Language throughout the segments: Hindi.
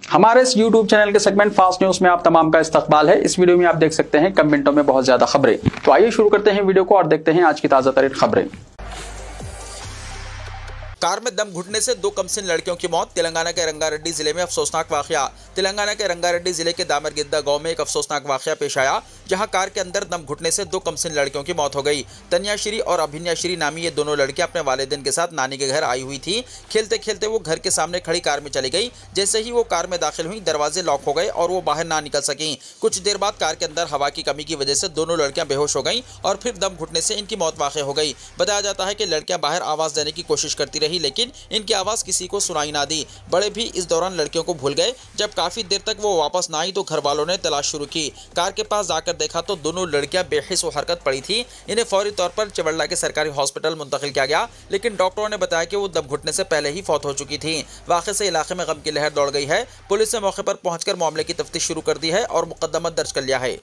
हमारे इस YouTube चैनल के सेगमेंट फास्ट न्यूज में आप तमाम का इस्तकबाल है। इस वीडियो में आप देख सकते हैं कम मिनटों में बहुत ज्यादा खबरें। तो आइए शुरू करते हैं वीडियो को और देखते हैं आज की ताजा तरीन खबरें। कार में दम घुटने से 2 कमसिन लड़कियों की मौत। तेलंगाना के रंगारेड्डी जिले में अफसोसनाक वाकया। तेलंगाना के रंगारेड्डी जिले के दामरगिद्दा गांव में एक अफसोसनाक वाकया पेश आया, जहां कार के अंदर दम घुटने से 2 कमसिन लड़कियों की मौत हो गई। तन्याश्री और अभिन्याश्री नामी ये दोनों लड़कियां अपने वालिदैन के साथ नानी के घर आई हुई थी। खेलते खेलते वो घर के सामने खड़ी कार में चली गई। जैसे ही वो कार में दाखिल हुई, दरवाजे लॉक हो गए और वो बाहर ना निकल सकी। कुछ देर बाद कार के अंदर हवा की कमी की वजह से दोनों लड़कियां बेहोश हो गईं और फिर दम घुटने से इनकी मौत वाक़ हो गई। बताया जाता है कि लड़कियां बाहर आवाज देने की कोशिश करती रही, लेकिन इनकी आवाज किसी को सुनाई ना दी। बड़े भी इस दौरान लड़कियों को भूल गए। जब काफी देर तक वो वापस ना आई तो घर वालों ने तलाश शुरू की। कार के पास जाकर देखा तो दोनों लड़कियां बेहिस व हरकत पड़ी थी। इन्हें फौरी तौर पर चवड़ला के सरकारी हॉस्पिटल मुंतकिल किया गया, लेकिन डॉक्टरों ने बताया कि वो दम घुटने से पहले ही फौत हो चुकी थी। वाक़े से इलाके में गम की लहर दौड़ गई है। पुलिस ने मौके पर पहुंचकर मामले की तफ्तीश शुरू कर दी है और मुकदमा दर्ज कर लिया है।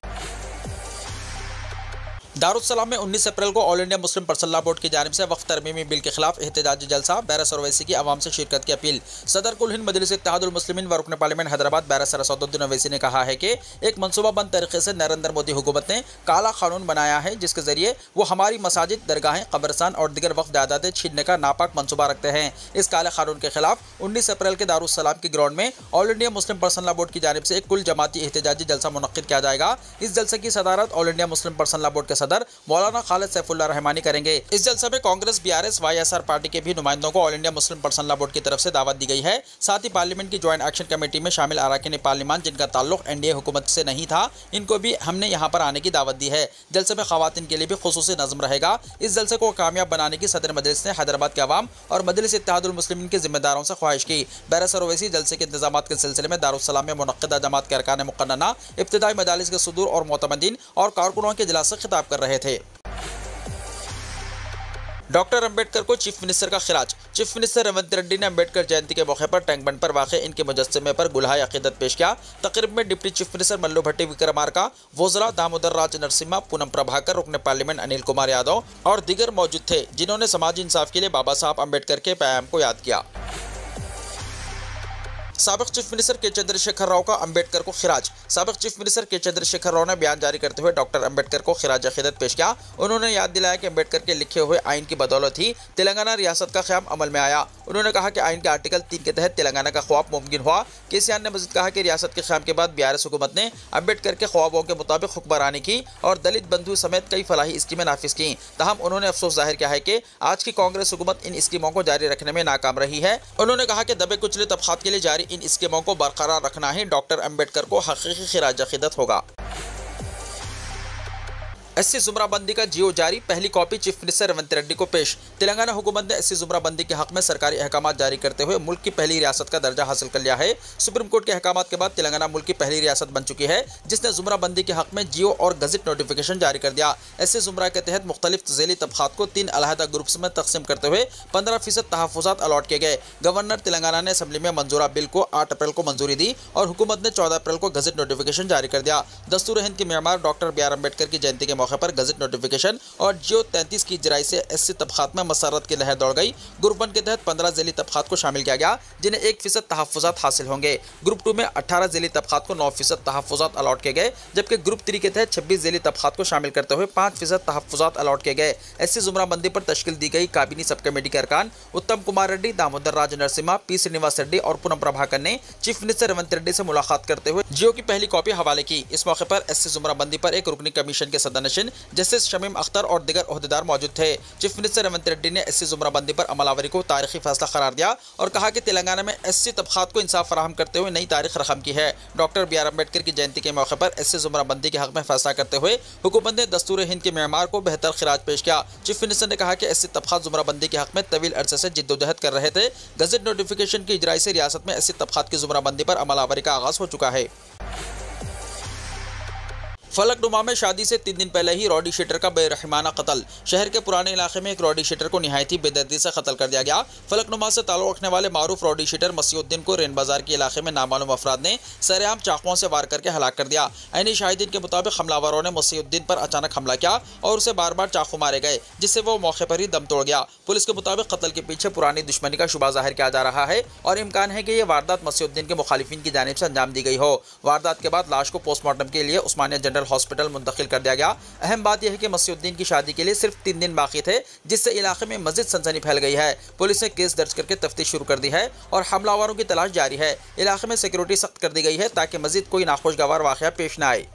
दारुस्सलाम में 19 अप्रैल को all India Muslim personal law board की जानिब से वक्फ तरमीमी बिल के खिलाफ एहतजाजी जलसा। बैरस ओवैसी की आवाम से शिरकत की अपील। सदर कुल हिंद मजलिस इत्तेहादुल मुस्लिमीन व रुकन पार्लियामेंट हैदराबाद बैरस असदुद्दीन ओवैसी ने कहा है कि एक मनसूबाबंद तरीके से नरेंद्र मोदी हुकूमत ने काला कानून बनाया है, जिसके जरिए वो हमारी मसाजिद, दरगाहें, कब्रस्तान और दीगर वक्फ जायदादें छीनने का नापाक मनसूबा रखते हैं। इस काले कानून के खिलाफ 19 अप्रैल के दारुस्सलाम की ग्राउंड में all India Muslim personal law board की जानिब से एक कुल जमाती एहतजाजी जलसा मुनक्किद किया जाएगा। इस जलसे की सदारत all India Muslim personal law board के सदर मौलाना खालिद सैफुल्लाह रहमानी करेंगे। इस जलसे में कांग्रेस, बीआरएस, वाईएसआर पार्टी के भी नुमाइंदों को all India Muslim personal law board की तरफ से दावत दी गई है। साथ ही पार्लियामेंट की ज्वाइंट एक्शन कमेटी में शामिल अरकान पार्लियामान जिनका ताल्लुक एनडीए हुकूमत से नहीं था, इनको भी हमने यहाँ पर आने की दावत दी है। जलसे में खवातीन के लिए भी खुसूसी नज़्म रहेगा। इस जलसे को कामयाब बनाने की सदर मजलिस ने हैदराबाद के अवाम और मजलिस इत्तेहादुल मुस्लिमीन के जिम्मेदारों से ख्वाहिश की। बैरस ओवैसी जलसे के इंतजाम के सिलसिले में दारुस्सलाम में मुनक्किदा जमात के अरकान मुक़न्नना, इब्तिदाई मजालिस के सदूर और मोतमदीन और कारकुनों के इजलास से खिताब कर रहे थे। डॉक्टर अंबेडकर को चीफ मिनिस्टर का खिराज। चीफ मिनिस्टर रेवंत रेड्डी ने अंबेडकर जयंती के मौके पर टैंक बंड पर वाक़े इनके मुजस्समे पर गुलहाय अक़ीदत पेश किया। तकरीब में डिप्टी चीफ मिनिस्टर मल्लू भट्टी विक्रमार्का, वज़रा दामोदर राज नरसिम्हा, पूनम प्रभाकर, रुकन पार्लियामेंट अनिल कुमार यादव और दीगर मौजूद थे, जिन्होंने समाजी इंसाफ के लिए बाबा साहब अंबेडकर के पैगाम को याद किया। साबिक़ चीफ मिनिस्टर के चंद्रशेखर राव का अंबेडकर को खिराज। साबिक़ चीफ मिनिस्टर के चंद्रशेखर राव ने बयान जारी करते हुए डॉक्टर अंबेडकर को खिराज अक़ीदत पेश किया। उन्होंने याद दिलाया कि अंबेडकर के लिखे हुए आइन की बदौलत ही तेलंगाना रियासत का क़याम अमल में आया। उन्होंने कहा कि आइन के आर्टिकल 3 के तहत तेलंगाना का ख्वाब मुमकिन हुआ। केसीआर ने मज़ीद कहा कि रियासत के क़याम के बाद बीआरएस हुकूमत ने अंबेडकर के ख्वाबों के मुताबिक हुक्मरानी की और दलित बंधु समेत कई फलाही स्कीमें नाफिज की। तहम उन्होंने अफसोस जाहिर किया है कि आज की कांग्रेस हुकूमत इन स्कीमों को जारी रखने में नाकाम रही है। उन्होंने कहा कि दबे कुचले तबक़ात के लिए जारी इन स्कीमों को बरकरार रखना ही डॉक्टर अंबेडकर को हकीकी खिराज अक़ीदत होगा। एससी जुमराबंदी का जियो जारी। पहली copy chief minister Revanth Reddy को पेश। तेलंगाना हुकूमत ने एससी जुमराबंदी के हक में सरकारी अहकामात जारी करते हुए मुल्क की पहली रियासत का दर्जा हासिल कर लिया है। सुप्रीम कोर्ट के अहकामात के बाद तेलंगाना मुल्क की पहली रियासत बन चुकी है, जिसने जुमराबंदी के हक में जियो और गजट नोटिफिकेशन जारी कर दिया। एससी जुमरा के तहत मुख्तलिफ ज़ैली तबक़ात को 3 अलहदा ग्रुप्स में तकसीम करते हुए 15% तहफ़्फ़ुज़ात अलॉट किए गए। गवर्नर तेलंगाना ने असम्बली में मंजूरा बिल को 8 अप्रैल को मंजूरी दी और हुकूमत ने 14 अप्रैल को गजट नोटिफिकेशन जारी कर दिया। दस्तूर हिंद के मेहमान डॉक्टर BR अम्बेडकर की जयंती के मौके पर गजट नोटिफिकेशन और जियो 33 की इजराई से एससी तबक़ात में मसरत की लहर दौड़ गई। ग्रुप 1 के तहत 15 ज़ैली तबक़ात को शामिल किया गया, जिन्हें 1% तहफ़्फ़ुज़ात हासिल होंगे। ग्रुप 2 में 18 ज़ैली तबक़ात को 9% तहफ़्फ़ुज़ात अलॉट किए गए, जबकि ग्रुप 3 के तहत 26 ज़ैली तबक़ात को शामिल करते हुए 5% तहफ़्फ़ुज़ात अलॉट किए गए। एससी जुमराबंदी पर तश्कील दी गई काबीनी सब कमेटी के अरकान उत्तम कुमार रेड्डी, दामोदर राज नरसिम्हा, पी श्रीनिवास रेड्डी और पूनम प्रभाकर ने चीफ मिनिस्टर रेवंत रेड्डी से मुलाकात करते हुए जियो की पहली कॉपी हवाले की। इस मौके पर एससी जुमराबंदी पर एक रुकनी कमीशन के सदरनशीन जस्टिस शमीम अख्तर और दीगर ओहदेदार मौजूद थे। चीफ मिनिस्टर रेवंत रेड्डी ने एससी जुमराबंदी पर अमलावरी को तारीखी फैसला करार दिया और कहा कि तेलंगाना में एससी तबक़ात को इंसाफ फराहम करते हुए नई तारीख रकम की है। डॉक्टर BR अम्बेडकर की जयंती के मौके पर एससी जुमराबंदी के हक में फैसला करते हुए हुकूमत ने दस्तूर हिंद के मेहमार को बेहतर खिराज पेश किया। चीफ मिनिस्टर ने कहा कि एससी तबक़ात जुमराबंदी के हक में तवील अरसे से जिद्दोजहद कर रहे थे। गजट नोटिफिकेशन की इजराई से रियासत में एससी तबक़ात की जुमराबंदी पर अमलावरी का आगाज हो चुका है। फलकनुमा में शादी से 3 दिन पहले ही रॉडी शीटर का बेरहमाना कत्ल। शहर के पुराने इलाके में एक रॉडी शीटर को निहायती बेदर्दी से कत्ल कर दिया गया। फलकनुमा से ताल्लुक रखने वाले मारूफ रॉडी शीटर मसीउद्दीन को रेन बाजार के इलाके में नामालूम अफराद ने सरेआम चाकुओं से वार करके हलाक कर दिया। ऐनी शाहिदीन के मुताबिक हमलावरों ने मसीउद्दीन पर अचानक हमला किया और उसे बार बार चाकू मारे गए, जिससे वो मौके पर ही दम तोड़ गया। पुलिस के मुताबिक कत्ल के पीछे पुरानी दुश्मनी का शुबा जाहिर किया जा रहा है और इम्कान है कि यह वारदात मसीउद्दीन के मुखालिफिन की जानिब से अंजाम दी गई हो। वारदात के बाद लाश को पोस्टमार्टम के लिए उस्मानिया जनरल हॉस्पिटल मुंतकिल कर दिया गया। अहम बात यह है कि मसीउद्दीन की शादी के लिए सिर्फ 3 दिन बाकी थे, जिससे इलाके में मजीद सनसनी फैल गई है। पुलिस ने केस दर्ज करके तफ्तीश शुरू कर दी है और हमलावरों की तलाश जारी है। इलाके में सिक्योरिटी सख्त कर दी गई है ताकि मजीद कोई नाखुशगवार वाकया पेश न आए।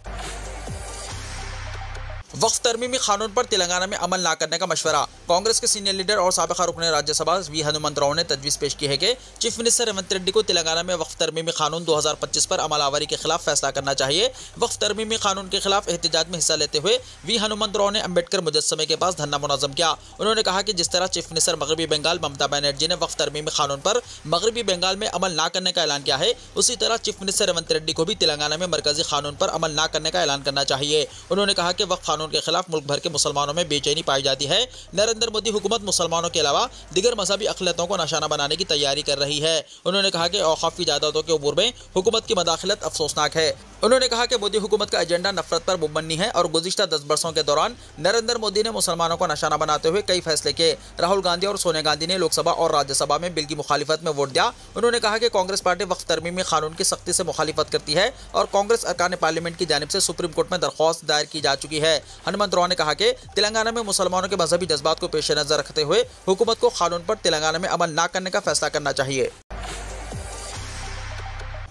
वक्फ तरमीमी कानून पर तेलंगाना में अमल न करने का मशवरा। कांग्रेस के सीनियर लीडर और साबिक़ा रुकन राज्यसभा वी हनुमंतराव ने तजवीज़ पेश की है कि चीफ मिनिस्टर रेवंत रेड्डी को तेलंगाना में वक्फ तरमीमी कानून 2025 पर अमल आवरी के खिलाफ फैसला करना चाहिए। वक्फ तरमीमी कानून के खिलाफ एहतजाज में हिस्सा लेते हुए वी हनुमंतराव ने अम्बेडकर मुजस्समे के पास धरना मुनज़्ज़म किया। उन्होंने कहा कि जिस तरह चीफ मिनिस्टर मगरबी बंगाल ममता बनर्जी ने वक्फ तरमीमी कानून पर मगरबी बंगाल में अमल न करने का ऐलान किया है, उसी तरह चीफ मिनिस्टर रेवंत रेड्डी को भी तेलंगाना में मरकजी कानून पर अमल न करने का ऐलान करना चाहिए। उन्होंने कहा कि वक्फ कानून के खिलाफ मुल्क भर के मुसलमानों में बेचैनी पाई जाती है। नरेंद्र मोदी हुकूमत मुसलमानों के अलावा दिगर मजहबी अक़लियतों को निशाना बनाने की तैयारी कर रही है। उन्होंने कहा कि औक़ाफ़ की जायदादों के उमूर में हुकूमत की मदाखलत अफसोसनाक है। उन्होंने कहा कि मोदी हुकूमत का एजेंडा नफरत पर मुबन्नी है और गुज़िश्ता 10 बरसों के दौरान नरेंद्र मोदी ने मुसलमानों को निशाना बनाते हुए कई फैसले किए। राहुल गांधी और सोनिया गांधी ने लोकसभा और राज्यसभा में बिल की मुखालिफत में वोट दिया। उन्होंने कहा कि कांग्रेस पार्टी वक्फ तरमीमी कानून की सख्ती से मुखालिफत करती है और कांग्रेस अरकान पार्लियामेंट की जानिब से सुप्रीम कोर्ट में दरख्वास्त दायर की जा चुकी है। हनुमंतराव ने कहा कि तेलंगाना में मुसलमानों के मजहबी जज्बात को पेश नज़र रखते हुए हुकूमत को कानून पर तेलंगाना में अमल न करने का फैसला करना चाहिए।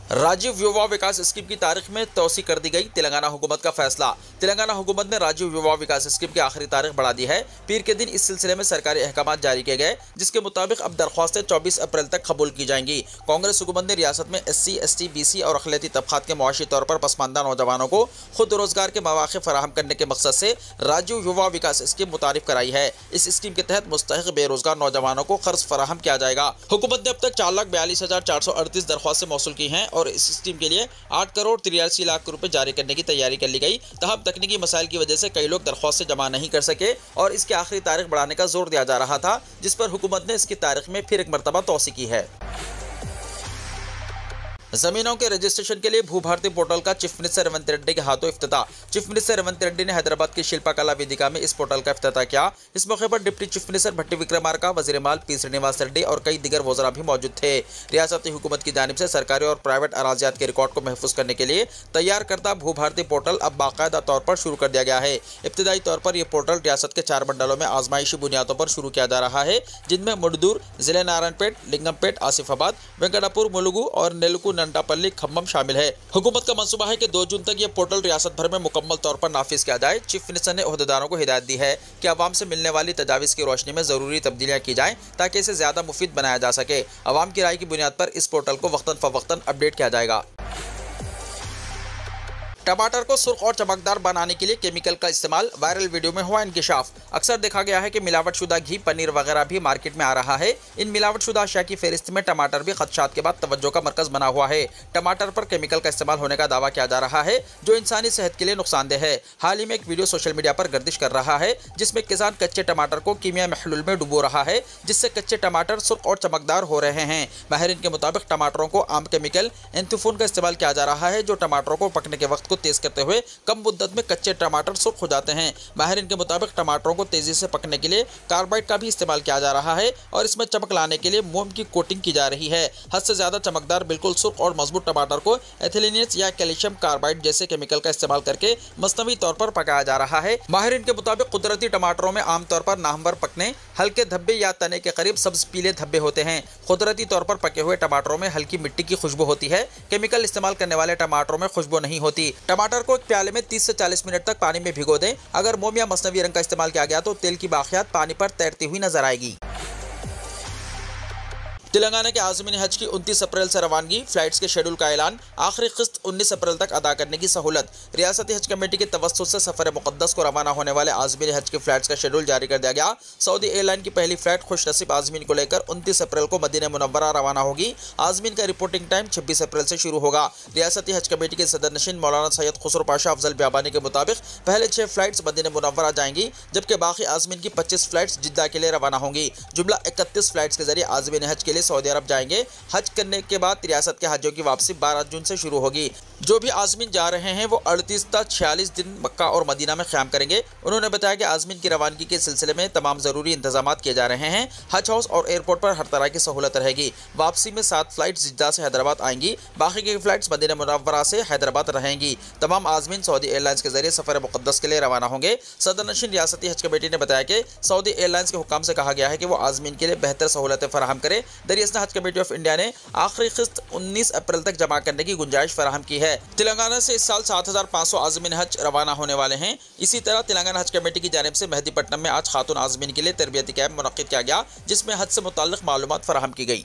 राजीव युवा विकास स्कीम की तारीख में तोसी कर दी गई। तेलंगाना हुकूमत का फैसला। तेलंगाना हुकूमत ने राजीव युवा विकास स्कीम की आखिरी तारीख बढ़ा दी है। पीर के दिन इस सिलसिले में सरकारी अहकाम जारी किए गए, जिसके मुताबिक अब दरख्वास्तें 24 अप्रैल तक कबूल की जाएंगी। कांग्रेस हुकूमत ने रियासत में SC, ST, BC और अक़लियती तबक़ात के मुआशी तौर पर पसमानदा नौजवानों को खुद रोजगार के मौक़े फराहम करने के मकसद से राजीव युवा विकास स्कीम मुतारिफ कराई है। इस स्कीम के तहत मुस्तहिक़ बेरोजगार नौजवानों को कर्ज फराहम किया जाएगा। हुकूमत ने अब तक 4,42,438 दरख्वास्तें मौसूल की हैं और इस स्कीम के लिए 8 करोड़ 83 लाख रुपए जारी करने की तैयारी कर ली गई। तहम तकनीकी मसाइल की वजह से कई लोग दरख्वास्तें जमा नहीं कर सके और इसकी आखिरी तारीख बढ़ाने का जोर दिया जा रहा था, जिस पर हुकूमत ने इसकी तारीख में फिर एक मरतबा तोसी की है। जमीनों के रजिस्ट्रेशन के लिए भू भारती पोर्टल का चीफ मिनिस्टर रेवंत रेड्डी के हाथों इफ्तिताह। चीफ मिनिस्टर रेवंत रेड्डी ने हैदराबाद की शिल्पा कला वेदिका में इस पोर्टल का इफ्तिताह किया। इस मौके पर डिप्टी चीफ मिनिस्टर भट्टी विक्रमार्का, वजीर माल P. श्रीनिवास रेड्डी और कई दिगर वज़रा भी मौजूद थे। रियासती हुकूमत की जानिब से सरकारी और प्राइवेट अराजियात के रिकॉर्ड को महफूज करने के लिए तैयार करता भू भारती पोर्टल अब बाकायदा तौर पर शुरू कर दिया गया है। इब्तदाई तौर पर यह पोर्टल रियासत के 4 मंडलों में आजमाइशी बुनियादों पर शुरू किया जा रहा है, जिनमें मुडदूर, जिले नारायणपेट, लिंगमपेट, आसिफाबाद, वेंकटापुर, मुलुगु और नेलुकु नंडापल्ली खम्मम शामिल है। हुकूमत का मंसूबा है कि 2 जून तक यह पोर्टल रियासत भर में मुकम्मल तौर पर नाफिज किया जाए। चीफ मिनिस्टर ने ओहदेदारों को हिदायत दी है कि अवाम से मिलने वाली तजावीज़ की रोशनी में ज़रूरी तब्दीलियाँ की जाएँ ताकि इसे ज़्यादा मुफीद बनाया जा सके। अवाम की राय की बुनियाद पर इस पोर्टल को वक्तन फ़वक्तन अपडेट किया जाएगा। टमाटर को सुर्ख और चमकदार बनाने के लिए केमिकल का इस्तेमाल, वायरल वीडियो में हुआ इंकिशाफ। अक्सर देखा गया है कि मिलावटशुदा घी, पनीर वगैरह भी मार्केट में आ रहा है। इन मिलावटशुदा अशिया की फहरिस्त में टमाटर भी खदशात के बाद तवज्जो का मरकज बना हुआ है। टमाटर पर केमिकल का इस्तेमाल होने का दावा किया जा रहा है जो इंसानी सेहत के लिए नुकसानदेह है। हाल ही में एक वीडियो सोशल मीडिया पर गर्दिश कर रहा है जिसमें किसान कच्चे टमाटर को कीमिया महलूल में डुबो रहा है, जिससे कच्चे टमाटर सुर्ख और चमकदार हो रहे हैं। माहिरीन के मुताबिक टमाटरों को आम केमिकल एंथोफोन का इस्तेमाल किया जा रहा है, जो टमाटरों को पकने के वक्त को तेज करते हुए कम मुद्दत में कच्चे टमाटर सुर्ख हो जाते हैं। माहिरीन के मुताबिक टमाटरों को तेजी से पकने के लिए कार्बाइड का भी इस्तेमाल किया जा रहा है और इसमें चमक लाने के लिए मोम की कोटिंग की जा रही है। हद से ज्यादा चमकदार, बिल्कुल सुर्ख और मजबूत टमाटर को एथिलीनियस या कैल्शियम कार्बाइड जैसे केमिकल का इस्तेमाल करके मसनवी तौर पर पकाया जा रहा है। माहिरीन के मुताबिक कुदरती टमाटरों में आमतौर पर नाहमवर पकने, हल्के धब्बे या तने के करीब सब्ज पीले धब्बे होते हैं। कुदरती तौर पर पके हुए टमाटरों में हल्की मिट्टी की खुशबू होती है। केमिकल इस्तेमाल करने वाले टमाटरों में खुशबू नहीं होती। टमाटर को एक प्याले में 30 से 40 मिनट तक पानी में भिगो दें। अगर मोम या मसनवी रंग का इस्तेमाल किया गया तो तेल की बाकियात पानी पर तैरती हुई नजर आएगी। तेलंगाना के आज़मीन हज की 29 अप्रैल से रवानगी, फ्लाइट्स के शेड्यूल का ऐलान, आखिरी किस्त 19 अप्रैल तक अदा करने की सहूलत। रियासती हज कमेटी के तवस्सुत से सफर मुक़द्दस को रवाना होने वाले आज़मीन हज की फ्लाइट्स का शेड्यूल जारी कर दिया गया। सऊदी एयरलाइन की पहली फ्लाइट खुशनसीब आज़मीन को लेकर 29 अप्रैल को मदीना मुनव्वरा रवाना होगी। आज़मीन का रिपोर्टिंग टाइम 26 अप्रैल से शुरू होगा। रियासती हज कमेटी के सदर नशीन मौलाना सैयद खुसरो पाशा अफजल बियाबानी के मुताबिक पहले 6 फ्लाइट्स मदीना मुनव्वरा जाएंगी, जबकि बाकी आज़मीन की 25 फ्लाइट्स जिद्दा के लिए रवाना होंगी। जुमला 31 फ्लाइट्स के जरिए आज़मीन हज के लिए सऊदी अरब जाएंगे। हज करने के बाद रियासत के हाजियों की वापसी 12 जून से शुरू होगी। जो भी आज़मीन जा रहे हैं वो 38 ता 46 दिन मक्का और मदीना में क़याम करेंगे। उन्होंने बताया कि आज़मीन की रवानगी के सिलसिले में तमाम ज़रूरी इंतजाम किए जा रहे हैं। हज हाउस और एयरपोर्ट पर हर तरह की सहूलत रहेगी। वापसी में 7 फ्लाइट्स जिद्दा से हैदराबाद आएंगी, बाकी की फ्लाइट्स मदीना मुनव्वरा से हैदराबाद रहेंगी। तमाम आज़मीन सऊदी एयरलाइंस के जरिए सफ़र मुक़द्दस के लिए रवाना होंगे। सदर नशीन रियासती हज कमेटी ने बताया कि सऊदी एयरलाइंस के हुक्म से कहा गया है कि वो आज़मीन के लिए बेहतर सहूलतें फराहम करे। दरियासत हज कमेटी ऑफ इंडिया ने आखिरी किस्त 19 अप्रैल तक जमा करने की गुंजाइश फराहम की है। तेलंगाना से इस साल 7500 आज़मीन हज रवाना होने वाले हैं। इसी तरह तेलंगाना हज कमेटी की जानिब से मेहदीपट्टनम में आज खातून आज़मीन के लिए तरबियती कैंप मुनक्किद किया गया, जिसमें हज से मुताल्लिक़ मालूमात फराहम की गई।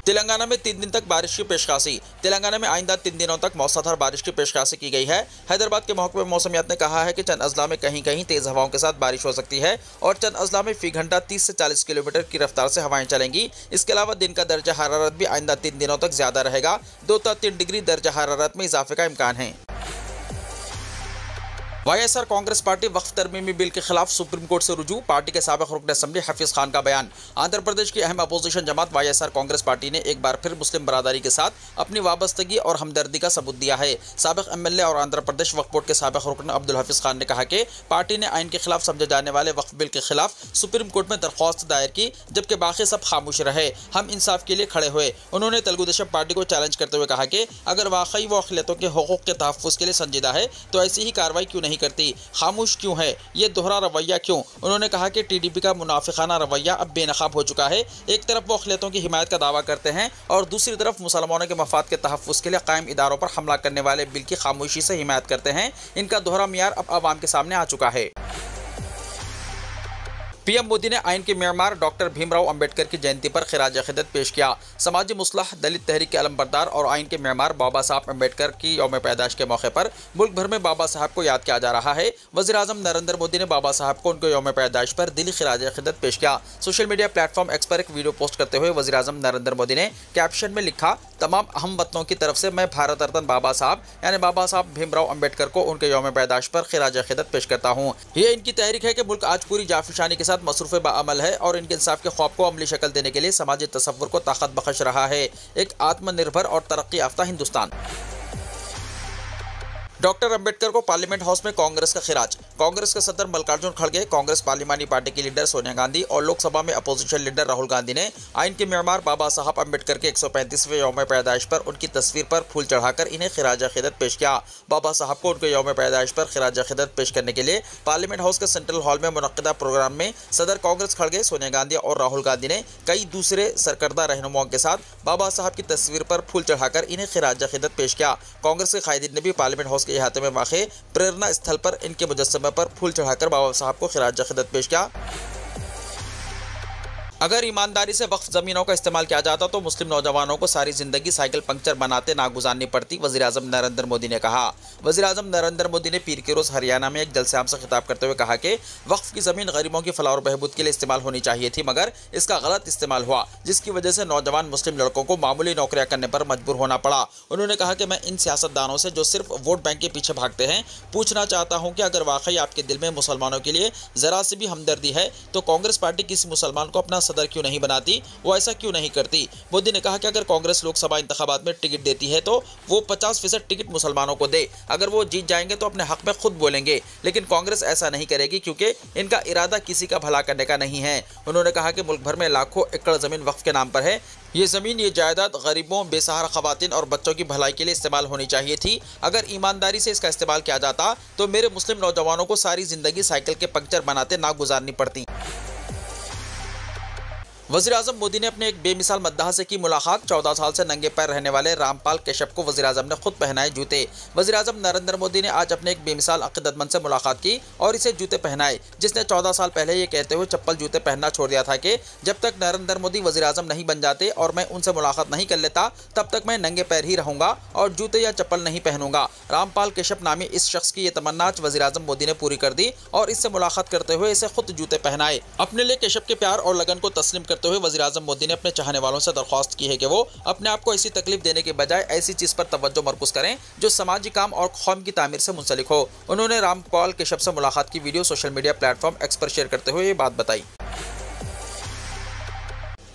तेलंगाना में 3 दिन तक बारिश की पेशकाशी। तेलंगाना में आइंदा 3 दिनों तक मौसलाधार बारिश की पेशकाशी की गई है। हैदराबाद के महकमे मौसमियात ने कहा है कि चंद अजला में कहीं कहीं तेज हवाओं के साथ बारिश हो सकती है और चंद अजला में फी घंटा 30 से 40 किलोमीटर की रफ्तार से हवाएं चलेंगी। इसके अलावा दिन का दर्जा हरारत भी आइंदा 3 दिनों तक ज्यादा रहेगा। 2 से 3 डिग्री दर्जा हरारत में इजाफे का इम्कान है। YSR कांग्रेस पार्टी वक्फ तरमीमी बिल के खिलाफ सुप्रीम कोर्ट से रुजू, पार्टी के साबिक रुकन असेंबली हफीज खान का बयान। आंध्र प्रदेश की अहम अपोजिशन जमात YSR कांग्रेस पार्टी ने एक बार फिर मुस्लिम बरादरी के साथ अपनी वाबस्तगी और हमदर्दी का सबूत दिया है। साबिक MLA और आंध्र प्रदेश वक्फ बोर्ड के साबिक रुकन अब्दुल हफीज खान ने कहा कि पार्टी ने आइन के खिलाफ समझे जाने वाले वक्फ बिल के खिलाफ सुप्रीम कोर्ट में दरख्वास्त दायर की, जबकि बाकी सब खामोश रहे। हम इंसाफ के लिए खड़े हुए। उन्होंने तेलुगु देशम पार्टी को चैलेंज करते हुए कहा कि अगर वाकई वो अक़लियतों के हुकूक के तहफ़्फ़ुज़ के लिए संजीदा है तो ऐसी ही कार्रवाई क्यों नहीं करती, खामोश क्यों है, ये दोहरा रवैया क्यों। उन्होंने कहा कि TDP का मुनाफिकाना रवैया अब बेनकाब हो चुका है। एक तरफ वो अक़लियतों की हिमायत का दावा करते हैं और दूसरी तरफ मुसलमानों के मफाद के तहफ़्फ़ुज़ के लिए कायम इदारों पर हमला करने वाले बिल की खामोशी से हिमायत करते हैं। इनका दोहरा मियार अब आवाम के सामने आ चुका है। पीएम मोदी ने आइन के मेमार डॉक्टर भीमराव अंबेडकर की जयंती पर खिराज अक़ीदत पेश किया। समाजी मुस्लह, दलित तहरीक के अलमबरदार और आइन के मेमार बाबा साहब अंबेडकर की यौम पैदाइश के मौके पर मुल्क भर में बाबा साहब को याद किया जा रहा है। वज़ीर आज़म नरेंद्र मोदी ने बाबा साहब को उनके यौम पैदाइश पर दिली खिराज अक़ीदत पेश किया। सोशल मीडिया प्लेटफॉर्म एक्स पर एक वीडियो पोस्ट करते हुए वज़ीर आज़म नरेंद्र मोदी ने कैप्शन में लिखा, तमाम अहम वतनों की तरफ से मैं भारत रत्न बाबा साहब यानी बाबा साहब भीमराव अंबेडकर को उनके यौम पैदाइश पर खिराज अक़ीदत पेश करता हूँ। ये इनकी तहरीक है कि मुल्क आज पूरी जाफिशानी के साथ मसरूफ़ बाअमल है और इनके इंसाफ के ख्वाब को अमली शक्ल देने के लिए समाजी तसव्वुर को ताकत बख्श रहा है एक आत्मनिर्भर और तरक्की याफ्ता हिंदुस्तान। डॉक्टर अंबेडकर को पार्लियामेंट हाउस में कांग्रेस का खिराज। कांग्रेस के सदर मल्लिकार्जुन खड़गे, कांग्रेस पार्लिमानी पार्टी की लीडर सोनिया गांधी और लोकसभा में अपोजिशन लीडर राहुल गांधी ने आइन के मेमार बाबा साहब अंबेडकर के 135वें यौम पैदाइश पर उनकी तस्वीर पर फूल चढ़ाकर इन्हें खिराज अक़ीदत पेश किया। बाबा साहब को उनके यौम पैदाइश पर खिराज अक़ीदत पेश करने के लिए पार्लियामेंट हाउस के सेंट्रल हॉल में मुनक्किदा प्रोग्राम में सदर कांग्रेस खड़गे, सोनिया गांधी और राहुल गांधी ने कई दूसरे सरकर्दा रहनुमाओं के साथ बाबा साहब की तस्वीर पर फूल चढ़ाकर इन्हें खिराज अक़ीदत पेश किया। कांग्रेस के कायदीन ने भी पार्लियामेंट हाउस के अहाते में वाक़े प्रेरणा स्थल पर इनके मुजस्समे पर फूल चढ़ाकर बाबा साहब को खिराज अक़ीदत पेश किया। अगर ईमानदारी से वक्फ ज़मीनों का इस्तेमाल किया जाता तो मुस्लिम नौजवानों को सारी ज़िंदगी साइकिल पंक्चर बनाते ना गुजारनी पड़ती, वज़ीर आज़म नरेंद्र मोदी ने कहा। वज़ीर आज़म नरेंद्र मोदी ने पीर के रोज़ हरियाणा में एक जलसे आम से खिताब करते हुए कहा कि वक्फ की ज़मीन गरीबों की फलाह और बहबूद के लिए इस्तेमाल होनी चाहिए थी, मगर इसका गलत इस्तेमाल हुआ, जिसकी वजह से नौजवान मुस्लिम लड़कों को मामूली नौकरियाँ करने पर मजबूर होना पड़ा। उन्होंने कहा कि मैं इन सियासतदानों से जो सिर्फ वोट बैंक के पीछे भागते हैं पूछना चाहता हूँ कि अगर वाकई आपके दिल में मुसलमानों के लिए ज़रा सी भी हमदर्दी है तो कांग्रेस पार्टी किसी मुसलमान को अपना सदर क्यों नहीं बनाती, वो ऐसा क्यों नहीं करती। मोदी ने कहा कि अगर कांग्रेस लोकसभा इंतखाबात में टिकट देती है तो वो 50% टिकट मुसलमानों को दे, अगर वो जीत जाएंगे तो अपने हक में खुद बोलेंगे, लेकिन कांग्रेस ऐसा नहीं करेगी क्योंकि इनका इरादा किसी का भला करने का नहीं है। उन्होंने कहा कि मुल्क भर में लाखों एकड़ जमीन वक्फ के नाम पर है। ये ज़मीन, ये जायदाद गरीबों, बेसहारा खवातीन और बच्चों की भलाई के लिए इस्तेमाल होनी चाहिए थी। अगर ईमानदारी से इसका इस्तेमाल किया जाता तो मेरे मुस्लिम नौजवानों को सारी जिंदगी साइकिल के पंक्चर बनाते ना गुजारनी पड़ती। वज़ीर-ए-आज़म मोदी ने अपने एक बेमिसाल मद्दाह से की मुलाकात। 14 साल से नंगे पैर रहने वाले रामपाल कैशप को वज़ीर-ए-आज़म ने खुद पहनाए जूते। वज़ीर-ए-आज़म नरेंद्र मोदी ने आज अपने एक बेमिसाल अक़ीदतमंद से मुलाकात की और इसे जूते पहनाए, जिसने 14 साल पहले ये कहते हुए चप्पल जूते पहनना छोड़ दिया था कि जब तक नरेंद्र मोदी वज़ीर-ए-आज़म नहीं बन जाते और मैं उनसे मुलाकात नहीं कर लेता, तब तक मैं नंगे पैर ही रहूंगा और जूते या चप्पल नहीं पहनूंगा। रामपाल कैशप नामी इस शख्स की ये तमन्ना आज वज़ीर-ए-आज़म मोदी ने पूरी कर दी और इससे मुलाकात करते हुए इसे खुद जूते पहनाए। अपने लिए कैशप के प्यार और लगन को तस्लीम करते हुए वज़ीर-ए-आज़म मोदी ने अपने चाहने वालों से दरख्वास्त की है कि वो अपने आप को ऐसी तकलीफ देने के बजाय ऐसी चीज पर तवज्जो मरकूज करें जो समाजी काम और कौम की तामीर से मुंसलिक हो। उन्होंने रामपाल कैशप से मुलाकात की video social media platform x पर शेयर करते हुए ये बात बताई।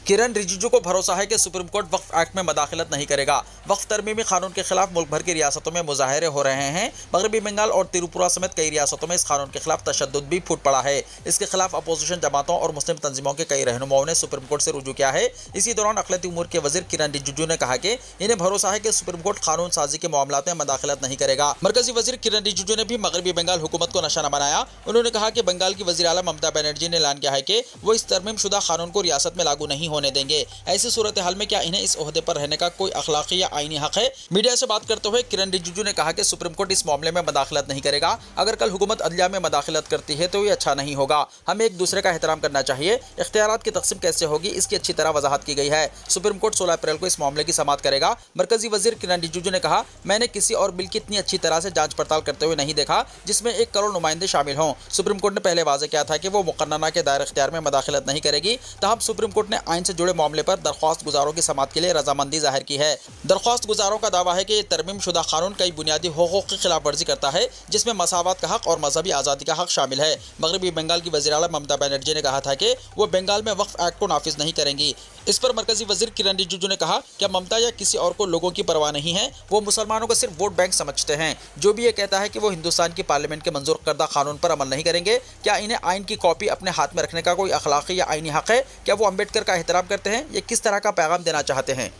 किरण रिजिजू को भरोसा है कि सुप्रीम कोर्ट वक्फ एक्ट में मदाखिलत नहीं करेगा। वक्फ तरमीमी कानून के खिलाफ मुल्क भर की रियासतों में मुजाहरे हो रहे हैं। मगरबी बंगाल और त्रिपुरा समेत कई रियासतों में इस कानून के खिलाफ तशद्दुद भी फूट पड़ा है। इसके खिलाफ अपोजिशन जमातों और मुस्लिम तंजीमों के कई रहनुमाओं ने सुप्रीम कोर्ट से रुजू किया है। इसी दौरान अक़लियती उमूर के वज़ीर किरण रिजिजू ने कहा कि इन्हें भरोसा है कि सुप्रीम कोर्ट कानून साजी के मामलात में मदाखिलत नहीं करेगा। मरकजी वज़ीर किरण रिजिजू ने भी मगरबी बंगाल हुकूमत को निशाना बनाया। उन्होंने कहा कि बंगाल की वज़ीर आला ममता बनर्जी ने ऐलान किया है कि वो इस तरमीम शुदा कानून को रियासत में लागू नहीं होने देंगे। ऐसी सूरत हाल में क्या इन्हें इस ओहदे पर रहने का कोई अखलाकी या आईनी हक है? मीडिया से बात करते हुए किरण रिजिजू ने कहा कि सुप्रीम कोर्ट इस मामले में मदाखिलत नहीं करेगा। अगर कल हुकूमत अदलिया में मदाखिलत करती है तो ये अच्छा नहीं होगा। हमें एक दूसरे का एहतराम करना चाहिए। इख्तियारात की तकसीम कैसे होगी इसकी अच्छी तरह वजाहत की गई है। सुप्रीम कोर्ट 16 अप्रैल को इस मामले की समाअत करेगा। मरकजी वज़ीर किरण रिजिजू ने कहा, मैंने किसी और बिल की इतनी अच्छी तरह से जांच पड़ताल करते हुए नहीं देखा जिसमें 1 करोड़ नुमाइंदे शामिल हों। सुप्रीम कोर्ट ने पहले वाज़ेह किया था कि वो मुकन्नना के दायरे इख्तियार में मदाखिलत नहीं करेगी। तहम सुप्रीम कोर्ट ने आइन से जुड़े मामले पर दरख्वास्त गुजारों की समाअत के लिए रजामंदी जाहिर की है। दरख्वास्त गुजारों का दावा है कि तरमीम शुदा कानून कई बुनियादी हुकूक की खिलाफ वर्जी करता है, जिसमें मसावत का हक और मजहबी आज़ादी का हक शामिल है। मगरबी बंगाल की वज़ीर आला ममता बनर्जी ने कहा था कि वो बंगाल में वक्फ एक्ट को नाफिज नहीं करेंगी। इस पर मरकजी वज़ीर किरण रिजिजू ने कहा, क्या ममता या किसी और को लोगों की परवाह नहीं है? वो मुसलमानों को सिर्फ वोट बैंक समझते हैं। जो भी ये कहता है कि वो हिंदुस्तान की पार्लियामेंट के मंजूर करदा कानून पर अमल नहीं करेंगे, क्या इन्हें आइन की कॉपी अपने हाथ में रखने का कोई अखलाकी या आइनी हक है? क्या वो अम्बेडकर का एहतराम करते हैं? ये किस तरह का पैगाम देना चाहते हैं?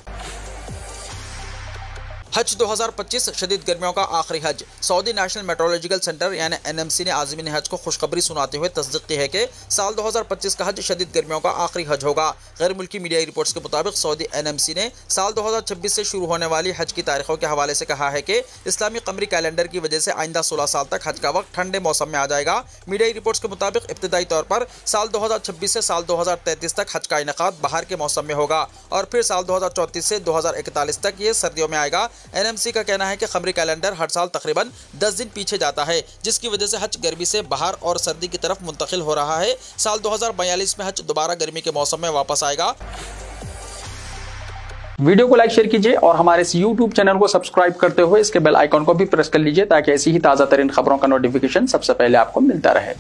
हज 2025 शदीद गर्मियों का आखिरी हज। सऊदी नेशनल मेट्रोलॉजिकल सेंटर यानी NMC ने आज़मीन हज को खुशखबरी सुनाते हुए तस्दीक की है कि साल 2025 का हज शदीद गर्मियों का आखिरी हज होगा। गैर मुल्की मीडिया रिपोर्ट्स के मुताबिक सऊदी NMC ने साल 2026 से शुरू होने वाली हज की तारीखों के हवाले से कहा है कि इस्लामी कमरी कैलेंडर की वजह से आइंदा 16 साल तक हज का वक्त ठंडे मौसम में आ जाएगा। मीडिया रिपोर्ट्स के मुताबिक इब्तदाई तौर पर साल 2026 से साल 2033 तक हज का इनेकाद बाहर के मौसम में होगा और फिर साल 2034 से 2041 तक ये सर्दियों में आएगा। NMC का कहना है कि कमरी कैलेंडर हर साल तकरीबन 10 दिन पीछे जाता है, जिसकी वजह से हज गर्मी से बाहर और सर्दी की तरफ मुंतकिल हो रहा है। साल 2042 में हज दोबारा गर्मी के मौसम में वापस आएगा। वीडियो को लाइक शेयर कीजिए और हमारे इस YouTube चैनल को सब्सक्राइब करते हुए इसके बेल आइकॉन को भी प्रेस कर लीजिए ताकि ऐसी ही ताज़ा तरीन खबरों का नोटिफिकेशन सबसे पहले आपको मिलता रहे।